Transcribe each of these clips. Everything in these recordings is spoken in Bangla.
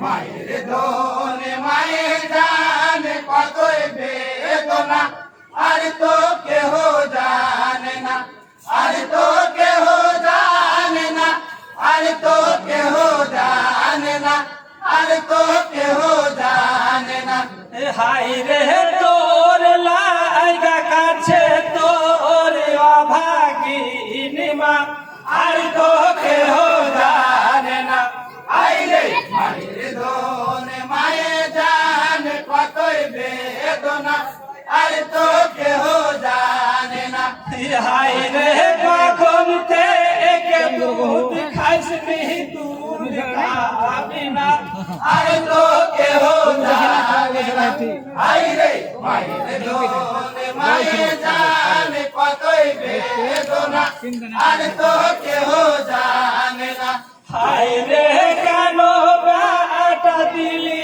মায়ের ধনে মায়ের জানে কতই বেদনা আর তো কেহ জানে না আর তো কেহ জানে না আর তো কেহ জানে না আর তো কেহ জানে না হাই রে তোর লাগা কাছে তোর অভাগিনী মা আর তো কেহ জানে না আইরে মায়ের ধনে মায়ের জানে কতই বেদনা আর তো কেহ জানে না হাই রে কখন থেকে দুধ খাইসনি দুধ খাবি না আর তো কেহ জানে না আইরে মায়ের ধনে মায়ের জানে কতই বেদনা আর তো কেহ জানে না হাই রে কেন বাটা দিলি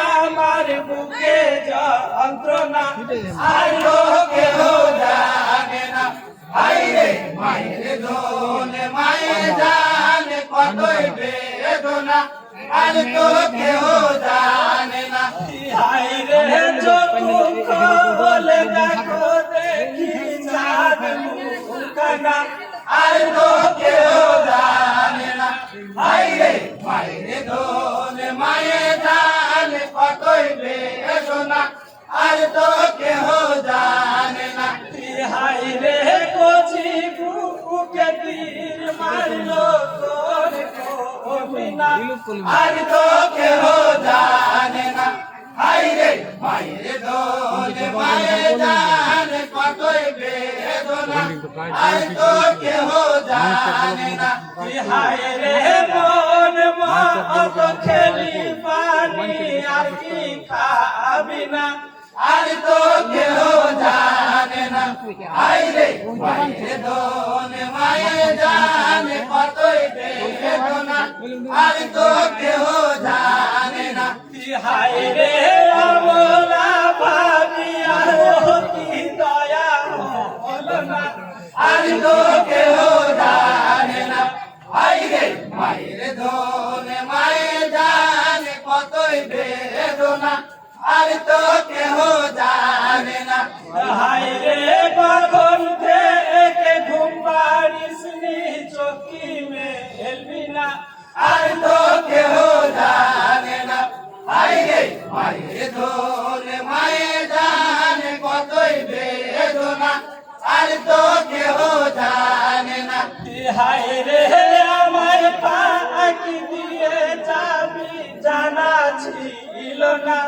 আমার বুকে যন্ত্রণা আর তো কেহ জানে না আইরে মায়ের ধনে মায়ের জানে কতই বেদনা আর তো কেহ জানে না হাই রে চতুর্থ বলে দেখো দেখি চাঁদ মুখখানা আর তো কেহ জানে না আইরে মায়ের ধনে মায়ের জানে কতই বেদনা আর তো কেহ জানে না হাই রে কচি বুকে তীর মারলো তোর কবিনা আর তো কেহ জানে না আইরে মায়ের ধনে মায়ের জানে কতই বেদনা আর তো কেহ জানে না হাই রে মন মত খেলি পানি আর কি খাবি না আর তো কেহ জানে না আইরে মায়ের ধনে মায়ের জানে কতই বেদনা আর তো কেহ জানে না হাই রে আমলা ভাবি আর কি দয়া হলো না আর তো কেহ জানে না আইরে মায়ের ধনে মায়ের জানে কতই বেদনা আর তো কেহ জানে না হাই রে কখন থেকে ঘুম পাড়িসনি চোখি মেলবি না আর তো কেহ জানে না আইরে মায়ের ধনে মায়ের জানে কতই বেদনা আর তো কেহ জানে না হাই রে আমার পাখি দিয়ে যাবি জানা ছিল না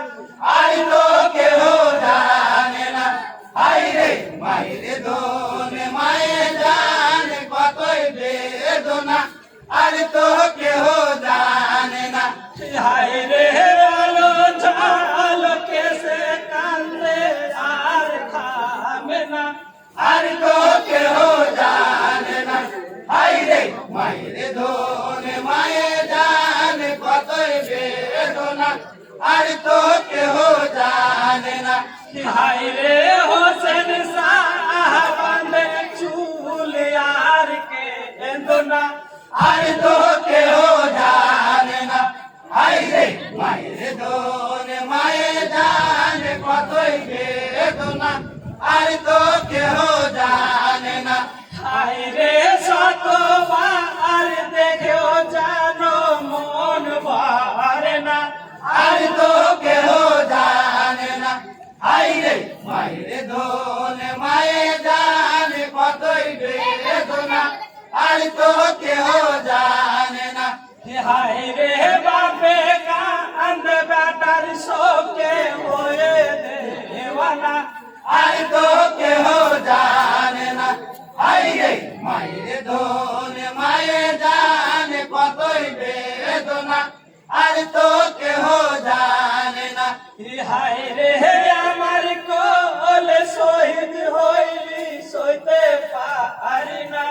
আর তো কেহ জানে না আইরে মায়ের ধনে মায়ের জানে কতই বেদনা আর তো কেহ জানে না হাই রে আলো ঝাল কেসে কান্দে আর থামে না আর তো কেহ জানে না আইরে মায়ের ধনে মায়ের জানে কতই বেদনা আর তো কেহ জানে না হাই রে হোসেন সাহাবানে চুল আর কে এন্দোনা আর তো কেহ জানে না আইরে মায়ের ধনে মায়ের জানে কতই বেদনা আর তো কেহ জানে না হাই রে শতবার দেখেও জানো মন ভরে না আর তো কেহ জানে না আইরে মায়ের ধনে মায়ের জানে কতই বেদনা আর তো কেহ জানে না হাই রে বাপে কান্দ বেটার শোকে হয়ে দেওয়ানা আর তো কেহ জানে না আইরে মায়ের ধনে মায়ের জানে কতই বেদনা আর তো কেহ জানে না হাই রে আমার কোলে শহীদ হইলি সইতে পারি না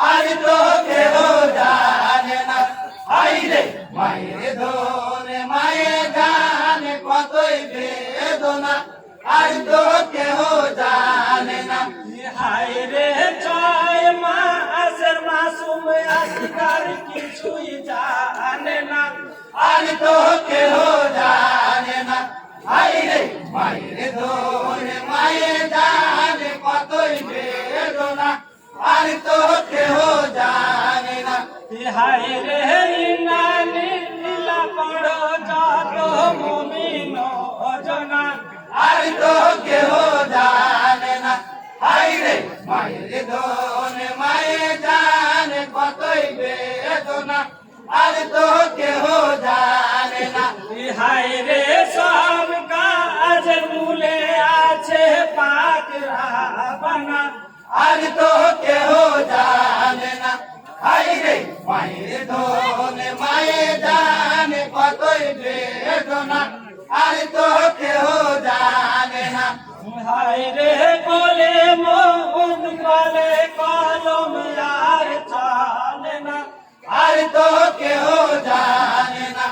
আর তো কেহ জানে না আইরে মায়ের ধনে মায়ের জানে কতই বেদনা আর তো কেহ জানে না হাই রে 6 মাসের মাসুম আসকার কিছুই জানে না আর তো কেহ হাইরে মায়ের ধনে মায়ে জানে কতই বেদনা আর তো কেহ জানে না হায় রে নানি লীলা পড়ো যত মুমিন জনা আর তো কেহ জানে না হাইরে মায়ের ধনে মায়ে জানে কতই বেদনা আর তো কেহ জানে না হায় রে সব কাজের মূলে আছে পাক রাবানা আর তো কেহ জানে না হাইরে মায়ের ধনে মায়ে জানে কতই বেদনা আর তো কেহ জানে না হায় রে বলে মন বলে কলম আর চলে না আর তো কেহ জানে না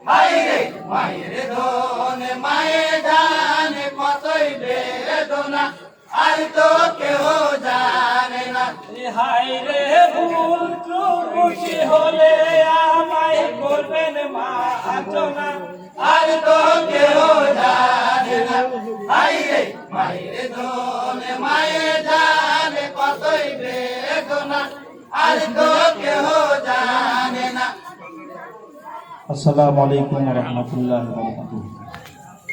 হাইরে মায়ের ধনে মায়ে জানে কতই বেদনা আর তো কেহ জানে না হায় রে ভুল ত্রুটি হলে আমায় করবেন মার্জনা আর তো কেহ জানে না হাইরে মায়ের ধনে মায়ে জানে কতই বেদনা আর তো কেহ জানে না আসসালামু আলাইকুম ওয়া রাহমাতুল্লাহি ওয়া বারাকাতুহু।